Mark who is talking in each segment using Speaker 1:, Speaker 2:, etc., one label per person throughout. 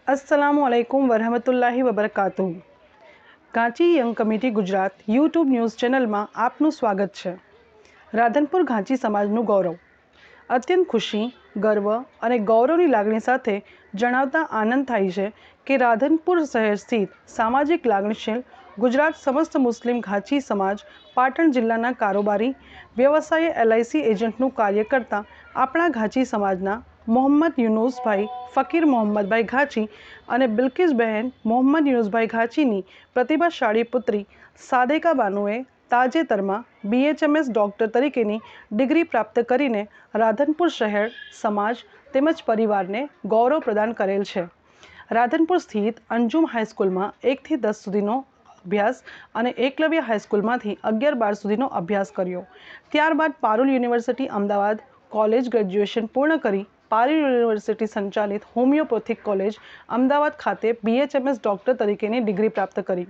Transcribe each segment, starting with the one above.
Speaker 1: अस्सलामुअलैकुम वरहमतुल्लाहि वबरकातुहू। Ghanchi young committee Gujarat YouTube news channel में आपનું સ્વાગત છે। રાધનપુર ઘાંચી સમાજનું ગૌરવ। અત્યંત ખુશી, ગર્વ અને ગૌરવની લાગણી સાથે જણાવતા આનંદ થાય છે કે રાધનપુર શહેર સ્થિત સામાજિક લાગણીશીલ ગુજરાત સમસ્ત મુસ્લિમ ઘાંચી સમાજ પાટણ જિલ્લાના કારોબારી વ્યવસાય LIC એજન્ટનું કાર્ય કરતા આપણા ઘાંચી સમાજના મોહમ્મદ યુનુસભાઈ ફકીર મોહમ્મદભાઈ ઘાંચી અને બિલ્કિસબહેન મોહમ્મદ યુનુસભાઈ ઘાંચીની પ્રતિભાશાળી પુત્રી સાદેકા બાનુએ તાજેતરમાં BHMS ડૉક્ટર તરીકેની ડિગ્રી પ્રાપ્ત કરીને રાધનપુર શહેર, સમાજ તેમજ પરિવારને ગૌરવ પ્રદાન કરેલ છે। રાધનપુર સ્થિત અંજુમ હાઈસ્કૂલમાં 1 થી 10 સુધીનો અભ્યાસ અને એકલવ્ય હાઈસ્કૂલમાંથી 11-12 સુધીનો અભ્યાસ કર્યો। ત્યારબાદ Parul university Ahmedabad college graduation પૂર્ણ કરી પારુલ યુનિવર્સિટી સંચાલિત હોમિયોપેથિક કોલેજ અમદાવાદ ખાતે BHMS ડૉક્ટર તરીકેની ડિગ્રી પ્રાપ્ત કરી।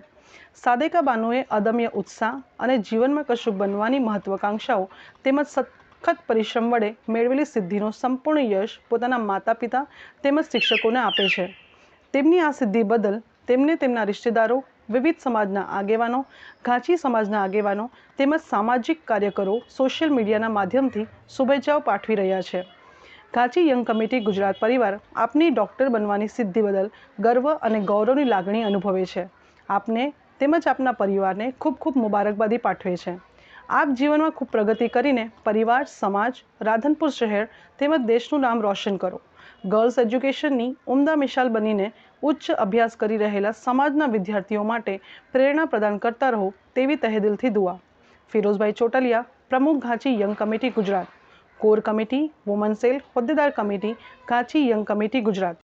Speaker 1: સાદેકા બાનુએ અદમ્ય ઉત્સાહ અને જીવનમાં કશુંક બનવાની મહત્વાકાંક્ષાઓ તેમજ સખત પરિશ્રમ વડે મેળવેલી સિદ્ધિનો સંપૂર્ણ યશ પોતાના માતા પિતા તેમજ શિક્ષકોને આપે છે। તેમની આ સિદ્ધિ બદલ તેમને તેમના રિશ્તેદારો, વિવિધ સમાજના આગેવાનો, ઘાંચી સમાજના આગેવાનો તેમજ સામાજિક કાર્યકરો સોશિયલ મીડિયાના માધ્યમથી શુભેચ્છાઓ પાઠવી રહ્યા છે। ઘાંચી યંગ કમિટી ગુજરાત પરિવાર આપની ડૉક્ટર બનવાની સિદ્ધિ બદલ ગર્વ અને ગૌરવની લાગણી અનુભવે છે। આપને તેમજ આપના પરિવારને ખૂબ ખૂબ મુબારકબાદી પાઠવે છે। આપ જીવનમાં ખૂબ પ્રગતિ કરીને પરિવાર, સમાજ, રાધનપુર શહેર તેમજ દેશનું નામ રોશન કરો। ગર્લ્સ એજ્યુકેશનની ઉમદા મિસાલ બનીને ઉચ્ચ અભ્યાસ કરી રહેલા સમાજના વિદ્યાર્થીઓ માટે પ્રેરણા પ્રદાન કરતા રહો તેવી તહેદિલથી દુઆ। ફિરોઝભાઈ ચોટલિયા, પ્રમુખ Ghanchi young committee Gujarat, core committee, woman cell, હોદ્દેદાર committee, Ghanchi young committee Gujarat.